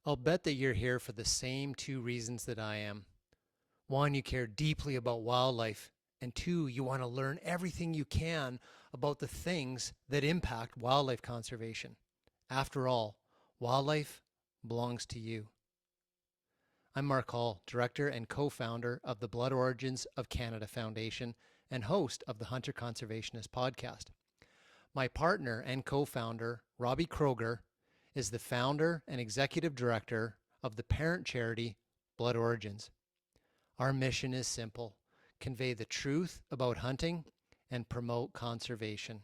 I'll bet that you're here for the same two reasons that I am. One, you care deeply about wildlife, and two, you want to learn everything you can about the things that impact wildlife conservation. After all, wildlife belongs to you. I'm Mark Hall, Director and co-founder of the Blood Origins of Canada Foundation and host of the Hunter Conservationist podcast. My partner and co-founder, Robbie Kroger, is the founder and executive director of the parent charity Blood Origins. Our mission is simple: convey the truth about hunting and promote conservation.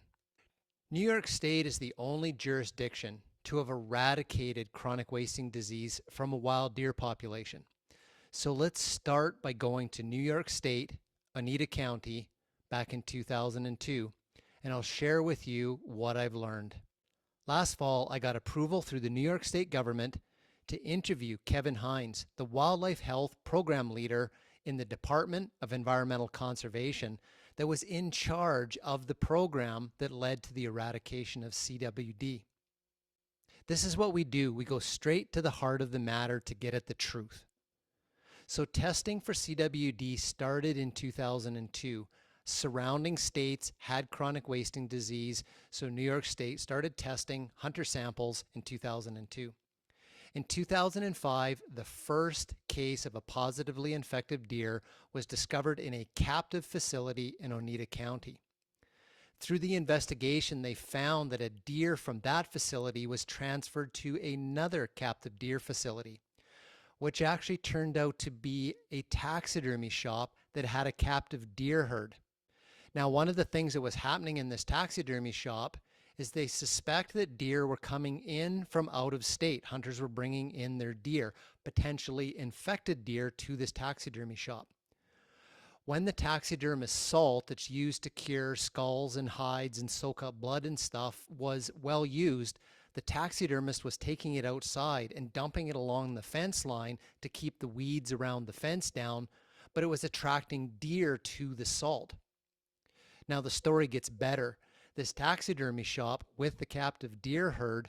New York State is the only jurisdiction to have eradicated chronic wasting disease from a wild deer population. So let's start by going to New York State, Oneida County, back in 2002, and I'll share with you what I've learned. Last fall, I got approval through the New York State government to interview Kevin Hines, the Wildlife Health Program Leader in the Department of Environmental Conservation that was in charge of the program that led to the eradication of CWD. This is what we do. We go straight to the heart of the matter to get at the truth. So testing for CWD started in 2002. Surrounding states had chronic wasting disease, so New York State started testing hunter samples in 2002. In 2005, the first case of a positively infected deer was discovered in a captive facility in Oneida County. Through the investigation, they found that a deer from that facility was transferred to another captive deer facility, which actually turned out to be a taxidermy shop that had a captive deer herd. Now, one of the things that was happening in this taxidermy shop is they suspect that deer were coming in from out of state. Hunters were bringing in their deer, potentially infected deer, to this taxidermy shop. When the taxidermist salt that's used to cure skulls and hides and soak up blood and stuff was well used, the taxidermist was taking it outside and dumping it along the fence line to keep the weeds around the fence down, but it was attracting deer to the salt. Now the story gets better. This taxidermy shop with the captive deer herd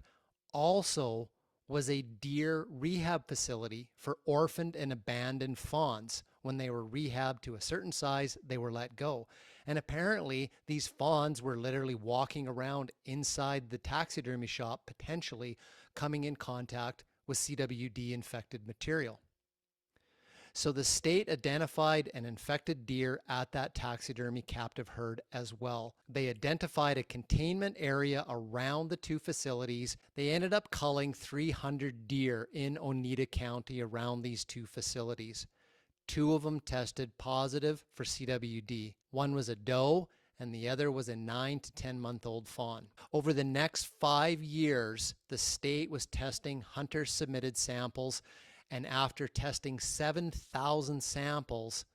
also was a deer rehab facility for orphaned and abandoned fawns. When they were rehabbed to a certain size, they were let go. And apparently these fawns were literally walking around inside the taxidermy shop, potentially coming in contact with CWD infected material. So the state identified an infected deer at that taxidermy captive herd as well. They identified a containment area around the two facilities. They ended up culling 300 deer in Oneida County around these two facilities. 2 of them tested positive for CWD. One was a doe and the other was a 9 to 10-month-old fawn. Over the next 5 years, the state was testing hunter-submitted samples, and after testing 7,000 samples,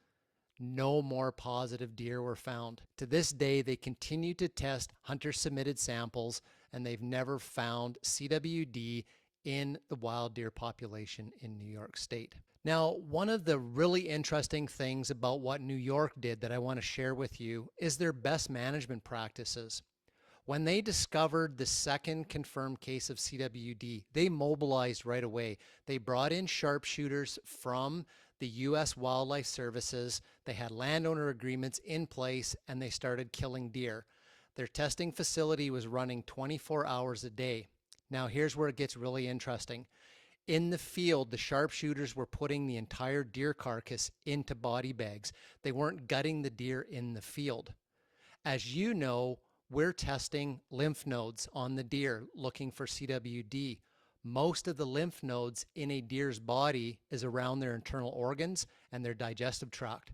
no more positive deer were found. To this day, they continue to test hunter-submitted samples, and they've never found CWD in the wild deer population in New York State. Now, one of the really interesting things about what New York did that I want to share with you is their best management practices. When they discovered the second confirmed case of CWD, they mobilized right away. They brought in sharpshooters from the U.S. Wildlife Services. They had landowner agreements in place, and they started killing deer. Their testing facility was running 24 hours a day. Now, here's where it gets really interesting. In the field, the sharpshooters were putting the entire deer carcass into body bags. They weren't gutting the deer in the field. As you know, we're testing lymph nodes on the deer looking for CWD. Most of the lymph nodes in a deer's body is around their internal organs and their digestive tract.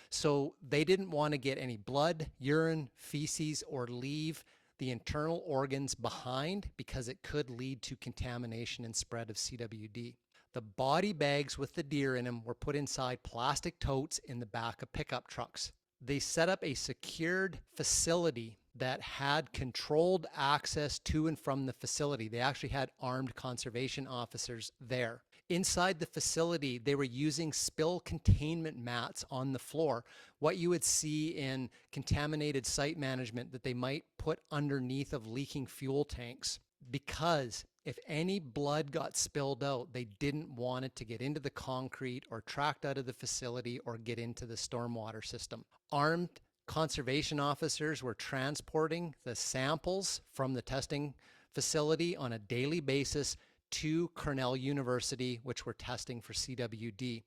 So they didn't want to get any blood, urine, feces, or leave the internal organs behind because it could lead to contamination and spread of CWD. The body bags with the deer in them were put inside plastic totes in the back of pickup trucks. They set up a secured facility that had controlled access to and from the facility. They actually had armed conservation officers there. Inside the facility, they were using spill containment mats on the floor, what you would see in contaminated site management that they might put underneath of leaking fuel tanks, because If any blood got spilled out, they didn't want it to get into the concrete or tracked out of the facility or get into the stormwater system. Armed conservation officers were transporting the samples from the testing facility on a daily basis to Cornell University, which were testing for CWD.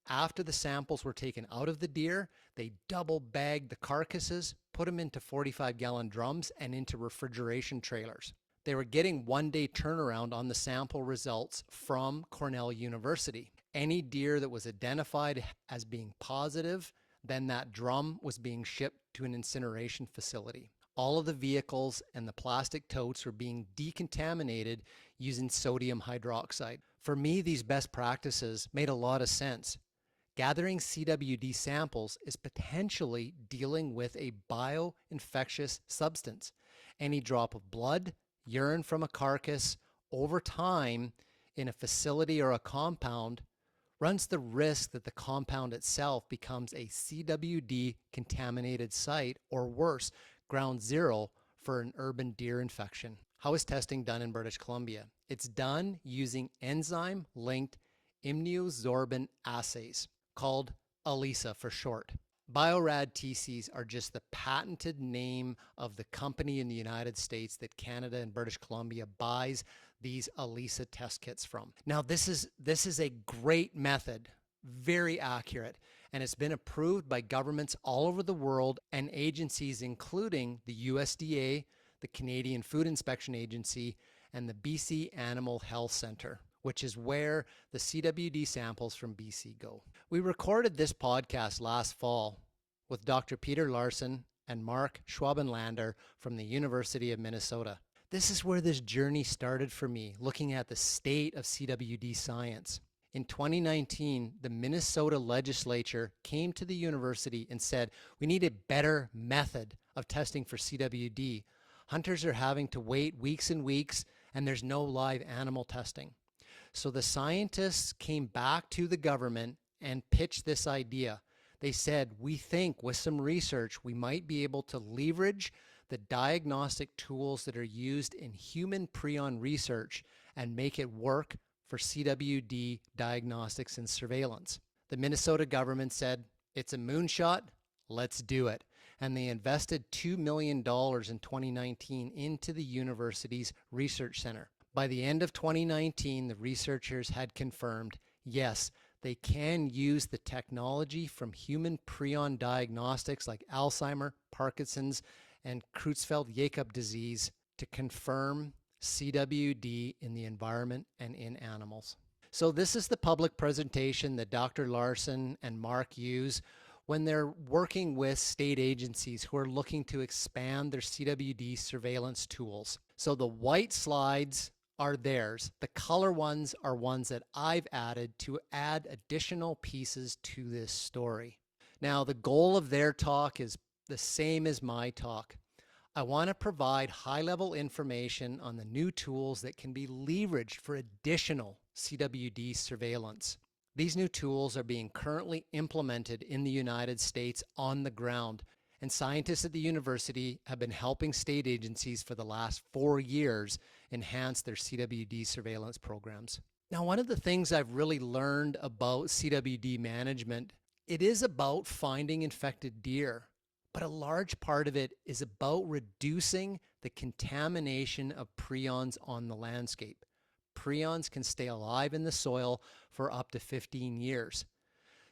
After the samples were taken out of the deer, they double bagged the carcasses, put them into 45-gallon drums and into refrigeration trailers. They were getting one-day turnaround on the sample results from Cornell University. Any deer that was identified as being positive, then that drum was being shipped to an incineration facility. All of the vehicles and the plastic totes were being decontaminated using sodium hydroxide. For me, these best practices made a lot of sense. Gathering CWD samples is potentially dealing with a bioinfectious substance. Any drop of blood, urine from a carcass over time in a facility or a compound runs the risk that the compound itself becomes a CWD contaminated site, or worse, ground zero for an urban deer infection. How is testing done in British Columbia? It's done using enzyme-linked immunosorbent assays, called ELISA for short. Biorad TCs are just the patented name of the company in the United States that Canada and British Columbia buys these ELISA test kits from. Now, this is a great method, very accurate, and it's been approved by governments all over the world and agencies including the USDA, the Canadian Food Inspection Agency, and the BC Animal Health Centre, which is where the CWD samples from BC go. We recorded this podcast last fall with Dr. Peter Larson and Mark Schwabenlander from the University of Minnesota. This is where this journey started for me, looking at the state of CWD science. In 2019, the Minnesota legislature came to the university and said, we need a better method of testing for CWD. Hunters are having to wait weeks and weeks, and there's no live animal testing. So the scientists came back to the government and pitched this idea. They said, we think with some research, we might be able to leverage the diagnostic tools that are used in human prion research and make it work for CWD diagnostics and surveillance. The Minnesota government said, it's a moonshot, let's do it. And they invested $2 million in 2019 into the university's research center. By the end of 2019, the researchers had confirmed, yes, they can use the technology from human prion diagnostics like Alzheimer, Parkinson's, and Creutzfeldt-Jakob disease to confirm CWD in the environment and in animals. So this is the public presentation that Dr. Larson and Mark use when they're working with state agencies who are looking to expand their CWD surveillance tools. So the white slides are theirs. The color ones are ones that I've added to add additional pieces to this story. Now, the goal of their talk is the same as my talk. I want to provide high-level information on the new tools that can be leveraged for additional CWD surveillance. These new tools are being currently implemented in the United States on the ground, and scientists at the university have been helping state agencies for the last 4 years enhance their CWD surveillance programs. Now, one of the things I've really learned about CWD management, it is about finding infected deer, but a large part of it is about reducing the contamination of prions on the landscape. Prions can stay alive in the soil for up to 15 years.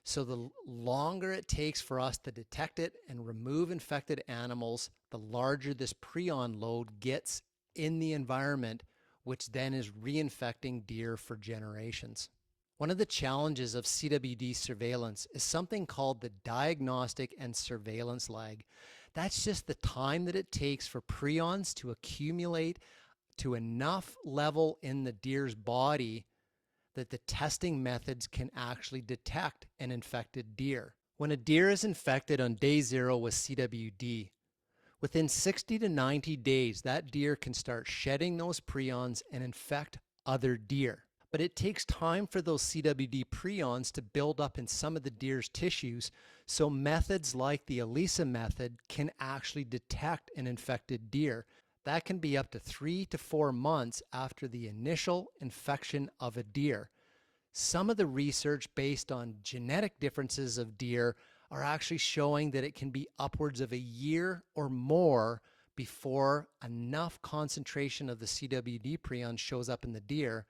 So the longer it takes for us to detect it and remove infected animals, the larger this prion load gets in the environment, which then is reinfecting deer for generations. One of the challenges of CWD surveillance is something called the diagnostic and surveillance lag. That's just the time that it takes for prions to accumulate to enough level in the deer's body that the testing methods can actually detect an infected deer. When a deer is infected on day 0 with CWD, within 60 to 90 days, that deer can start shedding those prions and infect other deer. But it takes time for those CWD prions to build up in some of the deer's tissues, so methods like the ELISA method can actually detect an infected deer. That can be up to 3 to 4 months after the initial infection of a deer. Some of the research based on genetic differences of deer are actually showing that it can be upwards of a year or more before enough concentration of the CWD prion shows up in the deer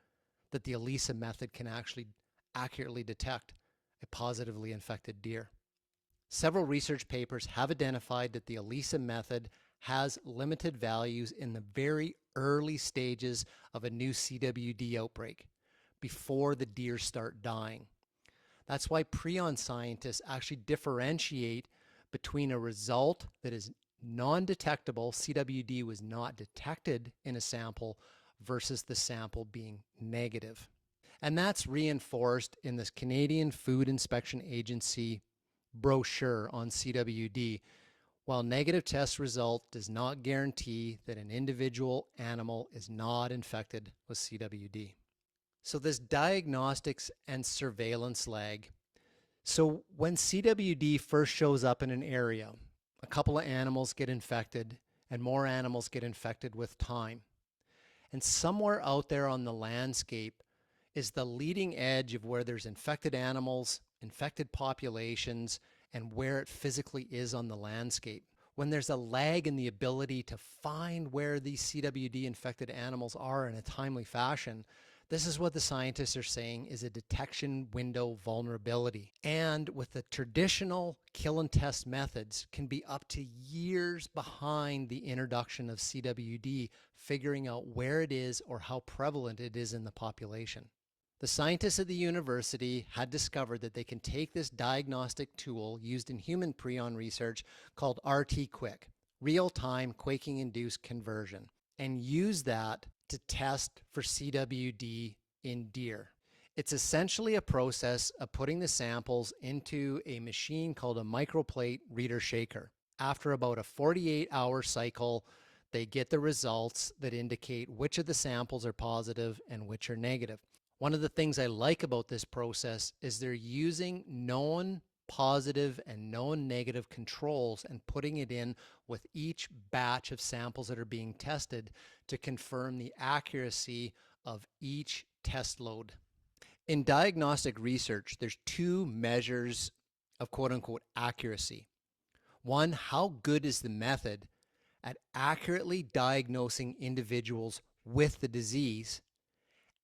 that the ELISA method can actually accurately detect a positively infected deer. Several research papers have identified that the ELISA method has limited values in the very early stages of a new CWD outbreak, before the deer start dying. That's why prion scientists actually differentiate between a result that is non-detectable, CWD was not detected in a sample, versus the sample being negative. And that's reinforced in this Canadian Food Inspection Agency brochure on CWD. While negative test result does not guarantee that an individual animal is not infected with CWD. So this diagnostics and surveillance lag. So when CWD first shows up in an area, a couple of animals get infected and more animals get infected with time. And somewhere out there on the landscape is the leading edge of where there's infected animals, infected populations, and where it physically is on the landscape. When there's a lag in the ability to find where these CWD infected animals are in a timely fashion, this is what the scientists are saying is a detection window vulnerability. And with the traditional kill and test methods can be up to years behind the introduction of CWD, figuring out where it is or how prevalent it is in the population. The scientists at the university had discovered that they can take this diagnostic tool used in human prion research called RT-QuIC, real-time quaking-induced conversion, and use that to test for CWD in deer. It's essentially a process of putting the samples into a machine called a microplate reader shaker. After about a 48-hour cycle, they get the results that indicate which of the samples are positive and which are negative. One of the things I like about this process is they're using known positive and known negative controls and putting it in with each batch of samples that are being tested to confirm the accuracy of each test load. In diagnostic research, there's two measures of quote-unquote accuracy. One, how good is the method at accurately diagnosing individuals with the disease?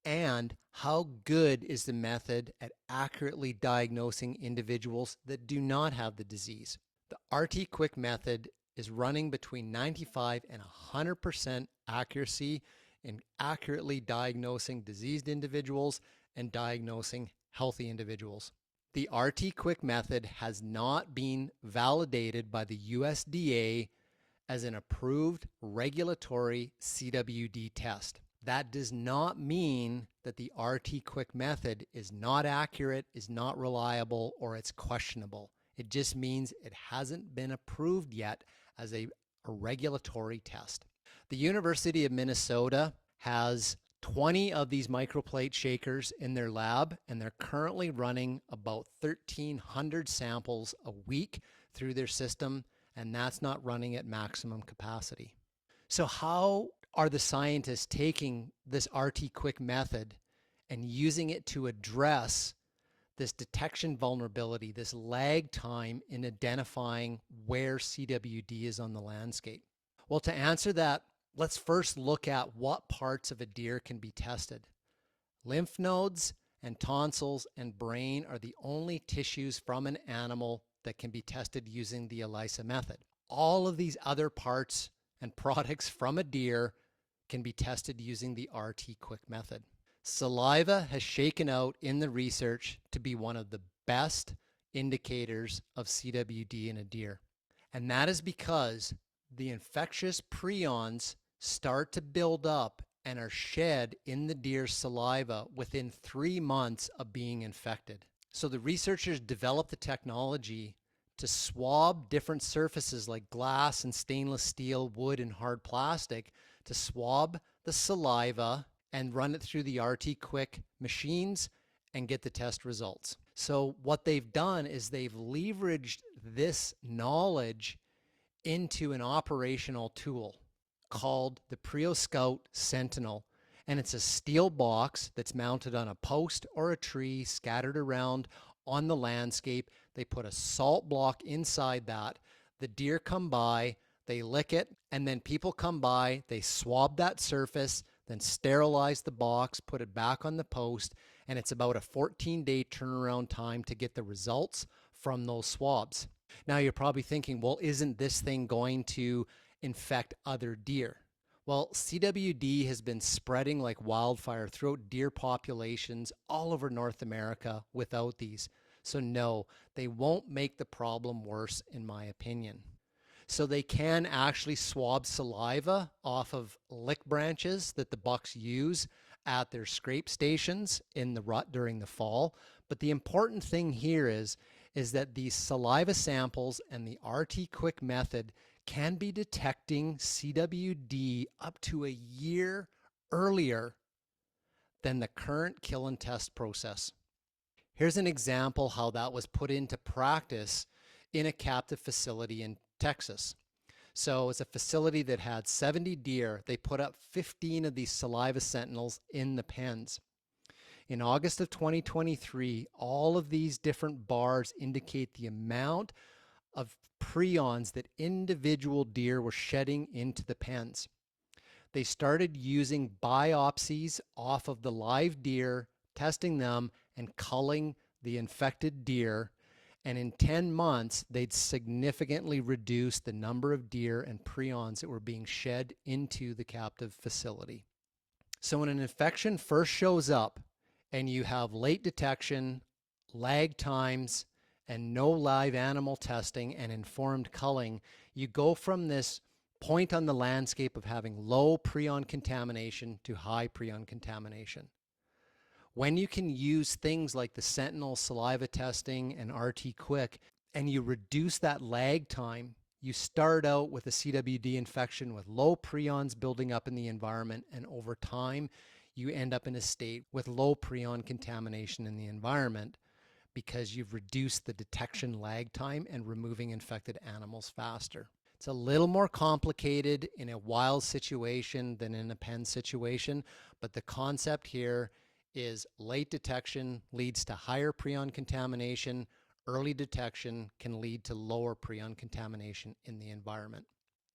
And how good is the method at accurately diagnosing individuals that do not have the disease? The RT-QuIC method is running between 95 and 100% accuracy in accurately diagnosing diseased individuals and diagnosing healthy individuals. The RT-QuIC method has not been validated by the USDA as an approved regulatory CWD test. That does not mean that the RT-QuIC method is not accurate, is not reliable, or it's questionable. It just means it hasn't been approved yet as a regulatory test. The University of Minnesota has 20 of these microplate shakers in their lab, and they're currently running about 1,300 samples a week through their system, and that's not running at maximum capacity. So how are the scientists taking this RT-QuIC method and using it to address this detection vulnerability, this lag time in identifying where CWD is on the landscape? Well, to answer that, let's first look at what parts of a deer can be tested. Lymph nodes and tonsils and brain are the only tissues from an animal that can be tested using the ELISA method. All of these other parts and products from a deer can be tested using the RT-QuIC method. Saliva has shaken out in the research to be one of the best indicators of CWD in a deer. And that is because the infectious prions start to build up and are shed in the deer's saliva within 3 months of being infected. So the researchers developed the technology to swab different surfaces like glass and stainless steel, wood, and hard plastic, to swab the saliva and run it through the RT-QuIC machines and get the test results. So what they've done is they've leveraged this knowledge into an operational tool. called the Prio Scout Sentinel. And it's a steel box that's mounted on a post or a tree scattered around on the landscape. They put a salt block inside that. The deer come by, they lick it, and then people come by, they swab that surface, then sterilize the box, put it back on the post, and it's about a 14-day turnaround time to get the results from those swabs. Now you're probably thinking, well, isn't this thing going to infect other deer? Well, CWD has been spreading like wildfire throughout deer populations all over North America without these. So no, they won't make the problem worse, in my opinion. So they can actually swab saliva off of lick branches that the bucks use at their scrape stations in the rut during the fall. But the important thing here is that these saliva samples and the RT-QuIC method can be detecting CWD up to a year earlier than the current kill and test process. Here's an example how that was put into practice in a captive facility in Texas. So it's a facility that had 70 deer. They put up 15 of these saliva sentinels in the pens. In August of 2023, all of these different bars indicate the amount of prions that individual deer were shedding into the pens. They started using biopsies off of the live deer, testing them and culling the infected deer. And in 10 months, they'd significantly reduced the number of deer and prions that were being shed into the captive facility. So when an infection first shows up and you have late detection, lag times, and no live animal testing and informed culling, you go from this point on the landscape of having low prion contamination to high prion contamination. When you can use things like the Sentinel saliva testing and RT-QuIC, and you reduce that lag time, you start out with a CWD infection with low prions building up in the environment, and over time, you end up in a state with low prion contamination in the environment, because you've reduced the detection lag time and removing infected animals faster. It's a little more complicated in a wild situation than in a pen situation, but the concept here is late detection leads to higher prion contamination. Early detection can lead to lower prion contamination in the environment.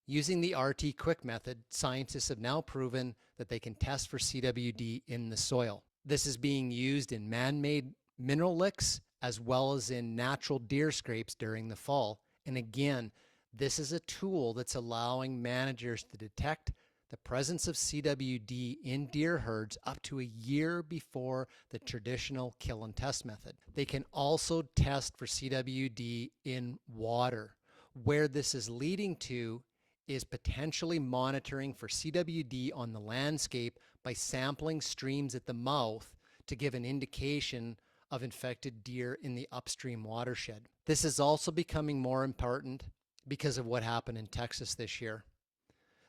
Using the RT-QuIC method, scientists have now proven that they can test for CWD in the soil. This is being used in man-made mineral licks as well as in natural deer scrapes during the fall. And again, this is a tool that's allowing managers to detect the presence of CWD in deer herds up to a year before the traditional kill and test method. They can also test for CWD in water. Where this is leading to is potentially monitoring for CWD on the landscape by sampling streams at the mouth to give an indication of infected deer in the upstream watershed. This is also becoming more important because of what happened in Texas this year.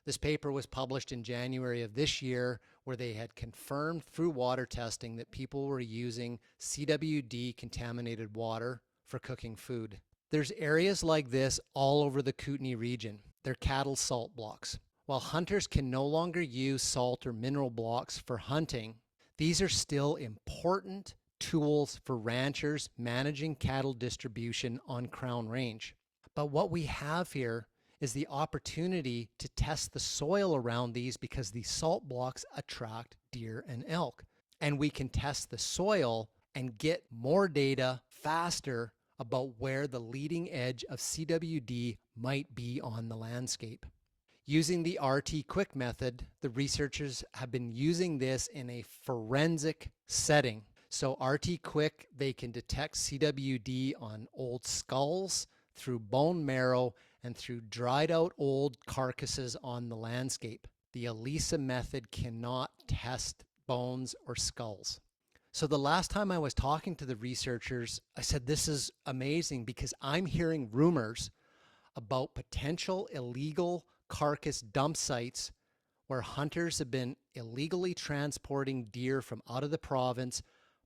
This paper was published in January of this year, where they had confirmed through water testing that people were using CWD contaminated water for cooking food. There's areas like this all over the Kootenay region. They're cattle salt blocks. While hunters can no longer use salt or mineral blocks for hunting, these are still important tools for ranchers managing cattle distribution on Crown Range. But what we have here is the opportunity to test the soil around these, because these salt blocks attract deer and elk. And we can test the soil and get more data faster about where the leading edge of CWD might be on the landscape. Using the RT-QuIC method, the researchers have been using this in a forensic setting. So RT-QuIC, they can detect CWD on old skulls, through bone marrow, and through dried out old carcasses on the landscape. The ELISA method cannot test bones or skulls. So the last time I was talking to the researchers, I said, this is amazing, because I'm hearing rumors about potential illegal carcass dump sites where hunters have been illegally transporting deer from out of the province,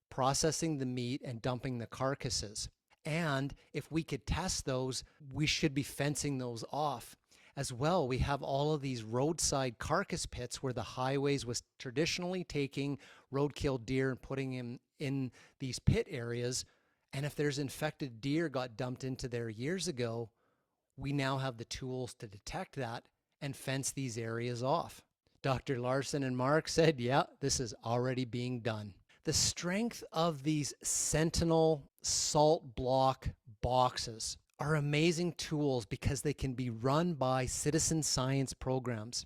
processing the meat and dumping the carcasses. And if we could test those, we should be fencing those off. As well, we have all of these roadside carcass pits where the highways was traditionally taking roadkill deer and putting them in these pit areas. And if there's infected deer got dumped into there years ago, we now have the tools to detect that and fence these areas off. Dr. Larson and Mark said, yeah, this is already being done. The strength of these Sentinel salt block boxes are amazing tools because they can be run by citizen science programs.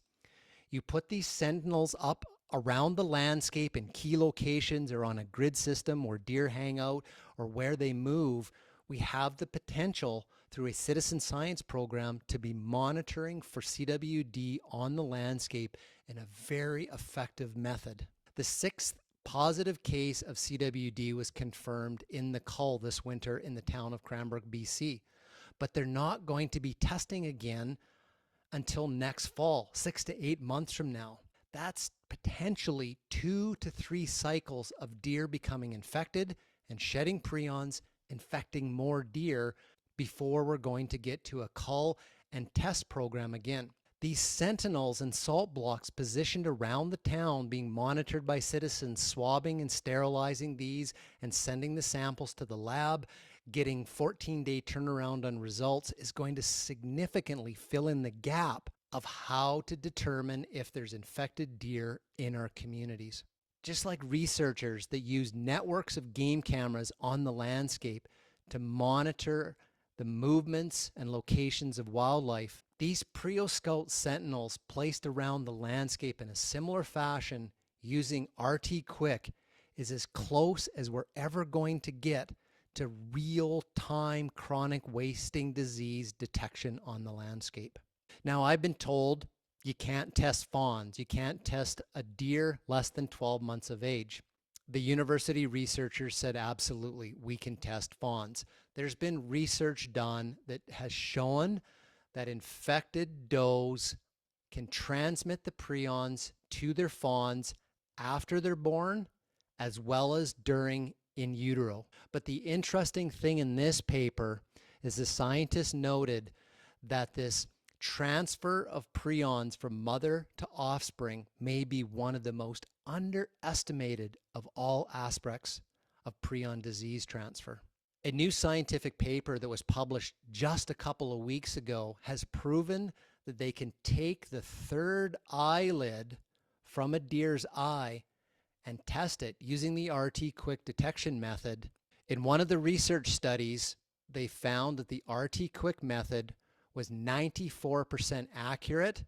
You put these Sentinels up around the landscape in key locations or on a grid system where deer hang out or where they move. We have the potential through a citizen science program to be monitoring for CWD on the landscape in a very effective method. The 6th positive case of CWD was confirmed in the cull this winter in the town of Cranbrook, BC. But they're not going to be testing again until next fall, 6 to 8 months from now. That's potentially 2 to 3 cycles of deer becoming infected and shedding prions, infecting more deer before we're going to get to a cull and test program again. These Sentinels and salt blocks positioned around the town being monitored by citizens, swabbing and sterilizing these and sending the samples to the lab, getting 14-day turnaround on results is going to significantly fill in the gap of how to determine if there's infected deer in our communities. Just like researchers that use networks of game cameras on the landscape to monitor the movements and locations of wildlife, these PrioScout Sentinels placed around the landscape in a similar fashion using RT Quick is as close as we're ever going to get to real-time chronic wasting disease detection on the landscape. Now, I've been told you can't test fawns. You can't test a deer less than 12 months of age. The university researchers said absolutely, we can test fawns. There's been research done that has shown that infected does can transmit the prions to their fawns after they're born as well as during in utero. But the interesting thing in this paper is the scientists noted that this transfer of prions from mother to offspring may be one of the most underestimated of all aspects of prion disease transfer. A new scientific paper that was published just a couple of weeks ago has proven that they can take the third eyelid from a deer's eye and test it using the RT Quick detection method. In one of the research studies, they found that the RT Quick method was 94% accurate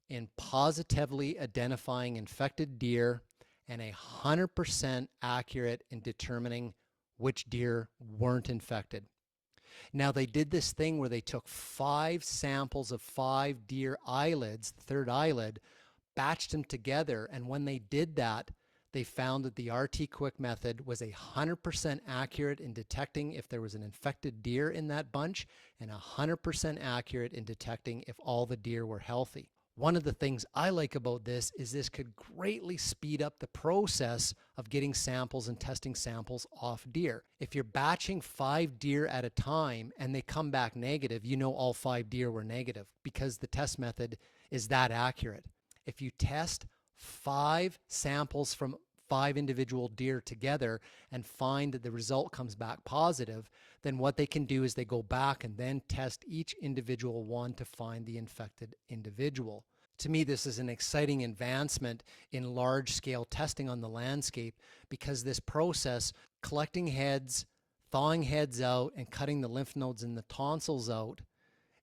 in positively identifying infected deer and 100% accurate in determining which deer weren't infected. Now, they did this thing where they took 5 samples of 5 deer eyelids, the third eyelid, batched them together, and when they did that, they found that the RT Quick method was 100% accurate in detecting if there was an infected deer in that bunch and 100% accurate in detecting if all the deer were healthy. One of the things I like about this is this could greatly speed up the process of getting samples and testing samples off deer. If you're batching 5 deer at a time and they come back negative, you know all 5 deer were negative because the test method is that accurate. If you test 5 samples from 5 individual deer together and find that the result comes back positive, then what they can do is they go back and then test each individual one to find the infected individual. To me, this is an exciting advancement in large-scale testing on the landscape because this process, collecting heads, thawing heads out, and cutting the lymph nodes and the tonsils out,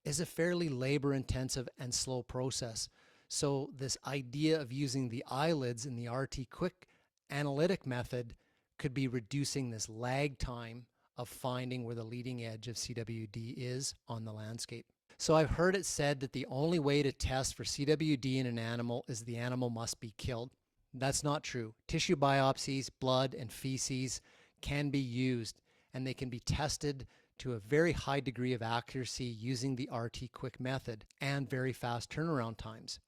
is a fairly labor-intensive and slow process. So this idea of using the eyelids in the RT Quick analytic method could be reducing this lag time of finding where the leading edge of CWD is on the landscape. So I've heard it said that the only way to test for CWD in an animal is the animal must be killed. That's not true. Tissue biopsies, blood, and feces can be used, and they can be tested to a very high degree of accuracy using the RT Quick method and very fast turnaround times.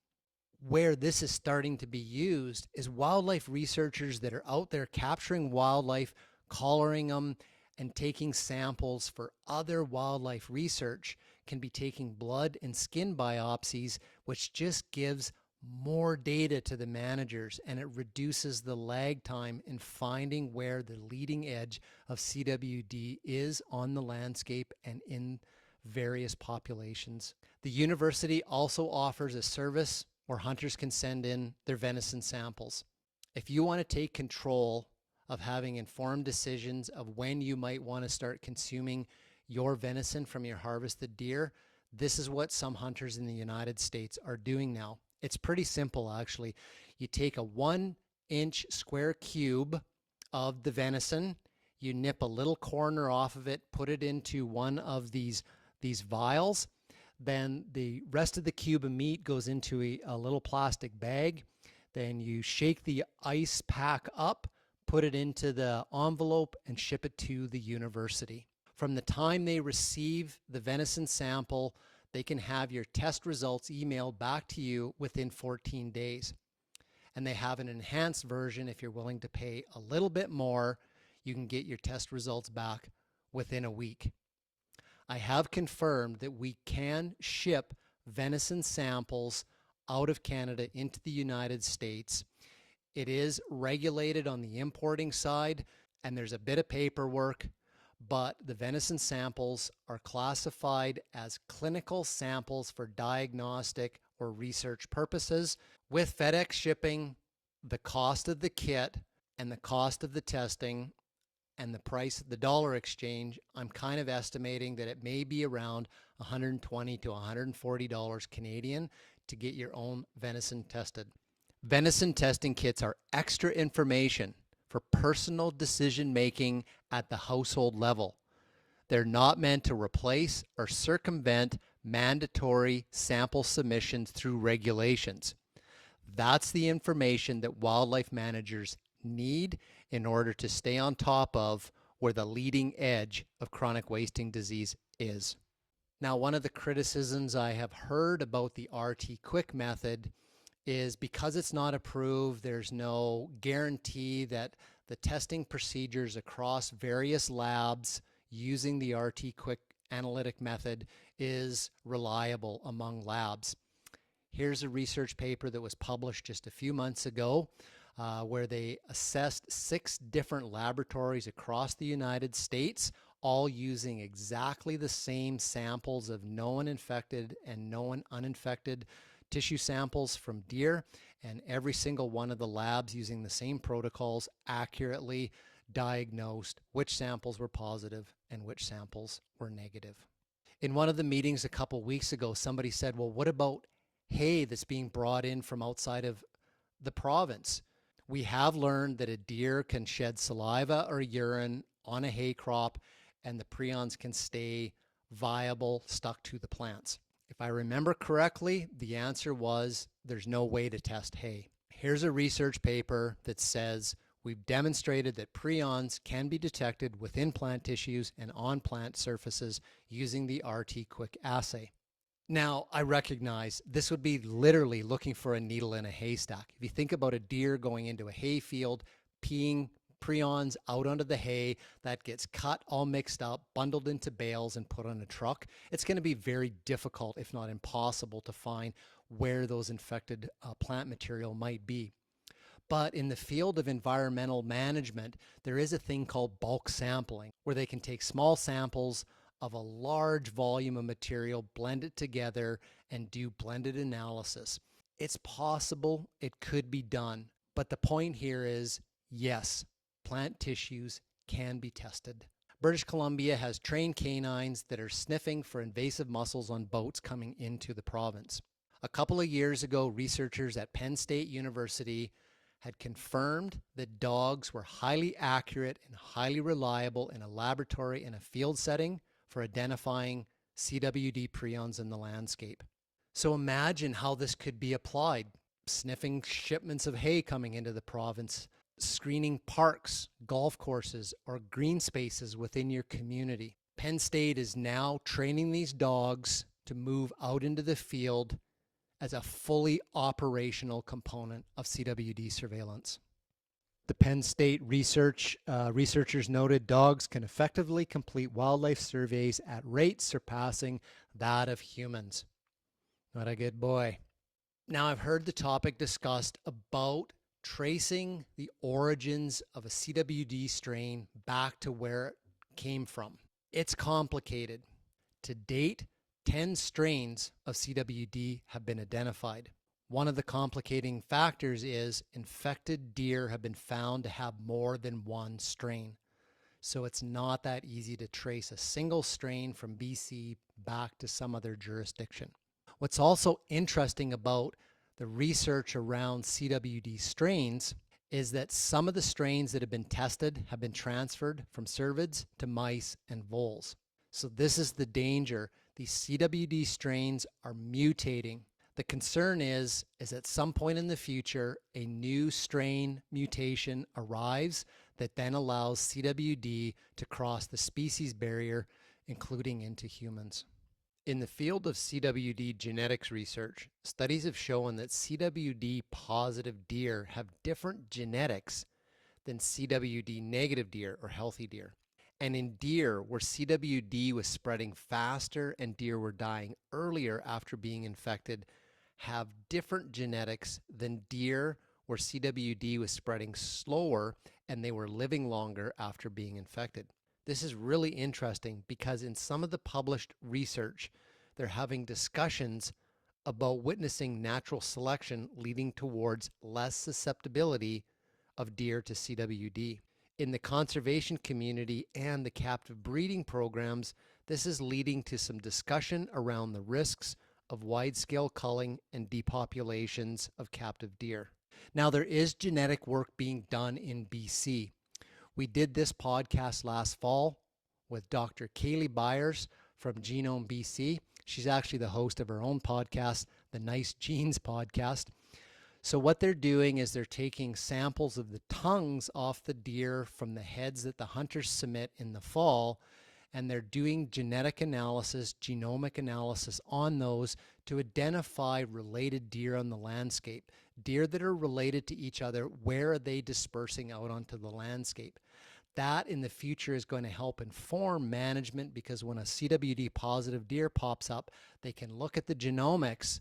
Where this is starting to be used is wildlife researchers that are out there capturing wildlife, collaring them, and taking samples for other wildlife research can be taking blood and skin biopsies, which just gives more data to the managers, and it reduces the lag time in finding where the leading edge of CWD is on the landscape and in various populations. The university also offers a service where hunters can send in their venison samples. If you want to take control of having informed decisions of when you might want to start consuming your venison from your harvested deer, this is what some hunters in the United States are doing now. It's pretty simple, actually. You take a 1-inch square cube of the venison, you nip a little corner off of it, put it into one of these vials. Then the rest of the cube of meat goes into a little plastic bag. Then you shake the ice pack up, put it into the envelope, and ship it to the university. From the time they receive the venison sample, they can have your test results emailed back to you within 14 days. And they have an enhanced version. If you're willing to pay a little bit more, you can get your test results back within a week. I have confirmed that we can ship venison samples out of Canada into the United States. It is regulated on the importing side, and there's a bit of paperwork, but the venison samples are classified as clinical samples for diagnostic or research purposes. With FedEx shipping, the cost of the kit and the cost of the testing and the price, the dollar exchange, I'm kind of estimating that it may be around $120 to $140 Canadian to get your own venison tested. Venison testing kits are extra information for personal decision making at the household level. They're not meant to replace or circumvent mandatory sample submissions through regulations. That's the information that wildlife managers need in order to stay on top of where the leading edge of chronic wasting disease is. Now, one of the criticisms I have heard about the RT-QuIC method is because it's not approved, there's no guarantee that the testing procedures across various labs using the RT-QuIC analytic method is reliable among labs. Here's a research paper that was published just a few months ago where they assessed 6 different laboratories across the United States, all using exactly the same samples of known infected and known uninfected tissue samples from deer, and every single one of the labs using the same protocols accurately diagnosed which samples were positive and which samples were negative. In one of the meetings a couple weeks ago, somebody said, well, what about hay that's being brought in from outside of the province? We have learned that a deer can shed saliva or urine on a hay crop and the prions can stay viable, stuck to the plants. If I remember correctly, the answer was there's no way to test hay. Here's a research paper that says we've demonstrated that prions can be detected within plant tissues and on plant surfaces using the RT-QuIC assay. Now, I recognize this would be literally looking for a needle in a haystack. If you think about a deer going into a hay field, peeing prions out onto the hay, that gets cut, all mixed up, bundled into bales and put on a truck, it's going to be very difficult, if not impossible, to find where those infected plant material might be. But in the field of environmental management, there is a thing called bulk sampling, where they can take small samples of a large volume of material, blend it together, and do blended analysis. It's possible, it could be done, but the point here is, yes, plant tissues can be tested. British Columbia has trained canines that are sniffing for invasive mussels on boats coming into the province. A couple of years ago, researchers at Penn State University had confirmed that dogs were highly accurate and highly reliable in a laboratory and a field setting for identifying CWD prions in the landscape. So imagine how this could be applied. Sniffing shipments of hay coming into the province, screening parks, golf courses, or green spaces within your community. Penn State is now training these dogs to move out into the field as a fully operational component of CWD surveillance. The Penn State researchers noted dogs can effectively complete wildlife surveys at rates surpassing that of humans. Not a good boy. Now, I've heard the topic discussed about tracing the origins of a CWD strain back to where it came from. It's complicated. To date, 10 strains of CWD have been identified. One of the complicating factors is infected deer have been found to have more than one strain. So it's not that easy to trace a single strain from BC back to some other jurisdiction. What's also interesting about the research around CWD strains is that some of the strains that have been tested have been transferred from cervids to mice and voles. So this is the danger. These CWD strains are mutating. The concern is at some point in the future, a new strain mutation arrives that then allows CWD to cross the species barrier, including into humans. In the field of CWD genetics research, studies have shown that CWD positive deer have different genetics than CWD negative deer or healthy deer. And in deer where CWD was spreading faster and deer were dying earlier after being infected, have different genetics than deer where CWD was spreading slower and they were living longer after being infected. This is really interesting because in some of the published research, they're having discussions about witnessing natural selection leading towards less susceptibility of deer to CWD. In the conservation community and the captive breeding programs, this is leading to some discussion around the risks of wide-scale culling and depopulations of captive deer. Now, there is genetic work being done in BC. We did this podcast last fall with Dr. Kaylee Byers from Genome BC. She's actually the host of her own podcast, the Nice Genes podcast. So what they're doing is they're taking samples of the tongues off the deer from the heads that the hunters submit in the fall, and they're doing genetic analysis, genomic analysis on those to identify related deer on the landscape. Deer that are related to each other, where are they dispersing out onto the landscape? That in the future is going to help inform management, because when a CWD positive deer pops up, they can look at the genomics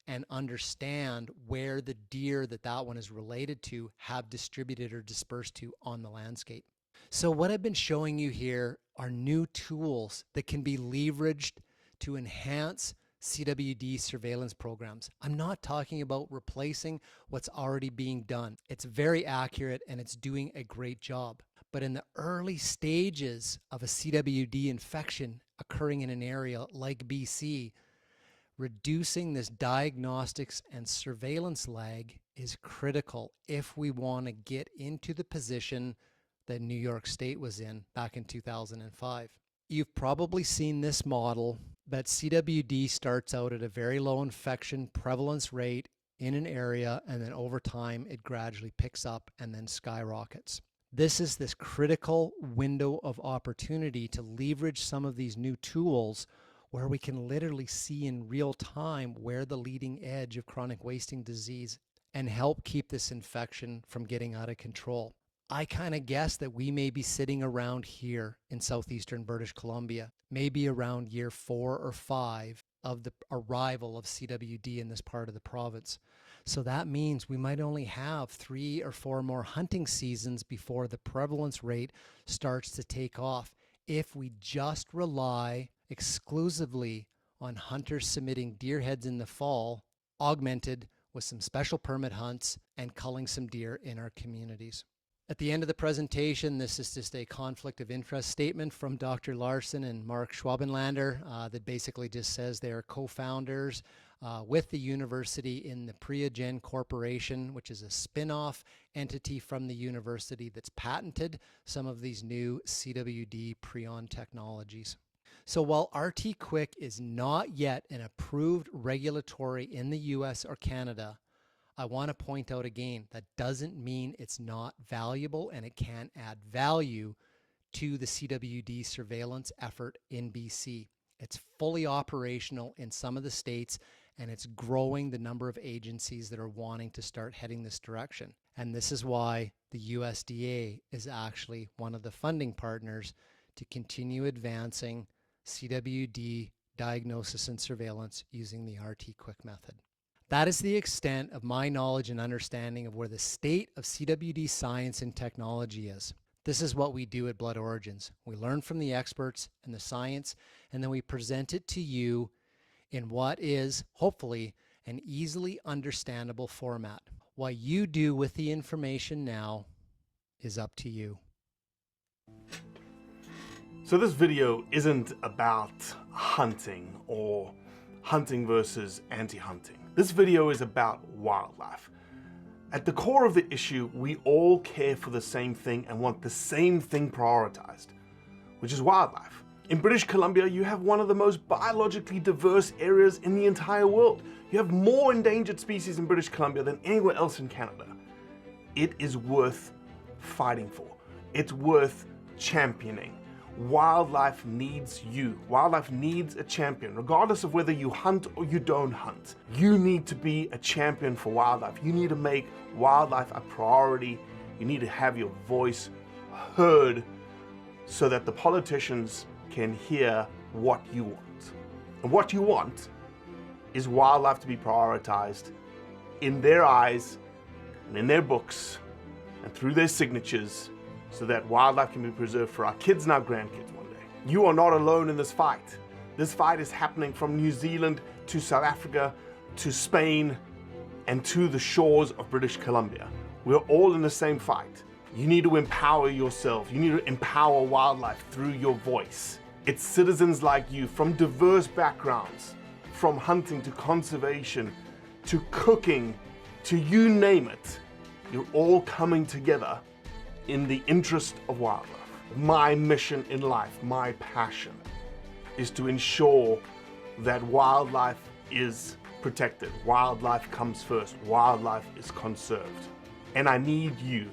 and understand where the deer that one is related to have distributed or dispersed to on the landscape. So what I've been showing you here are new tools that can be leveraged to enhance CWD surveillance programs. I'm not talking about replacing what's already being done. It's very accurate and it's doing a great job. But in the early stages of a CWD infection occurring in an area like BC, reducing this diagnostics and surveillance lag is critical if we want to get into the position that New York State was in back in 2005. You've probably seen this model that CWD starts out at a very low infection prevalence rate in an area, and then over time it gradually picks up and then skyrockets. This is this critical window of opportunity to leverage some of these new tools where we can literally see in real time where the leading edge of chronic wasting disease and help keep this infection from getting out of control. I kind of guess that we may be sitting around here in southeastern British Columbia, maybe around year 4 or 5 of the arrival of CWD in this part of the province. So that means we might only have 3 or 4 more hunting seasons before the prevalence rate starts to take off, if we just rely exclusively on hunters submitting deer heads in the fall, augmented with some special permit hunts and culling some deer in our communities. At the end of the presentation, this is just a conflict of interest statement from Dr. Larson and Mark Schwabenlander that basically just says they're co-founders with the university in the Preogen Corporation, which is a spin-off entity from the university that's patented some of these new CWD prion technologies. So while RT-QuIC is not yet an approved regulatory in the US or Canada, I want to point out again, that doesn't mean it's not valuable, and it can add value to the CWD surveillance effort in BC. It's fully operational in some of the states, and it's growing the number of agencies that are wanting to start heading this direction. And this is why the USDA is actually one of the funding partners to continue advancing CWD diagnosis and surveillance using the RT-QuIC method. That is the extent of my knowledge and understanding of where the state of CWD science and technology is. This is what we do at Blood Origins. We learn from the experts and the science, and then we present it to you in what is, hopefully, an easily understandable format. What you do with the information now is up to you. So this video isn't about hunting or hunting versus anti-hunting. This video is about wildlife. At the core of the issue, we all care for the same thing and want the same thing prioritized, which is wildlife. In British Columbia, you have one of the most biologically diverse areas in the entire world. You have more endangered species in British Columbia than anywhere else in Canada. It is worth fighting for. It's worth championing. Wildlife needs you. Wildlife needs a champion, regardless of whether you hunt or you don't hunt. You need to be a champion for wildlife. You need to make wildlife a priority. You need to have your voice heard so that the politicians can hear what you want. And what you want is wildlife to be prioritized in their eyes and in their books and through their signatures, so that wildlife can be preserved for our kids and our grandkids one day. You are not alone in this fight. This fight is happening from New Zealand to South Africa to Spain and to the shores of British Columbia. We're all in the same fight. You need to empower yourself. You need to empower wildlife through your voice. It's citizens like you from diverse backgrounds, from hunting to conservation to cooking to you name it. You're all coming together in the interest of wildlife. My mission in life, my passion, is to ensure that wildlife is protected. Wildlife comes first. Wildlife is conserved. And I need you.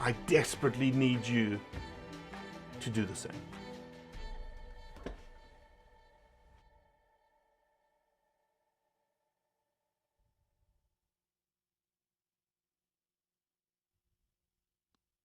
I desperately need you to do the same.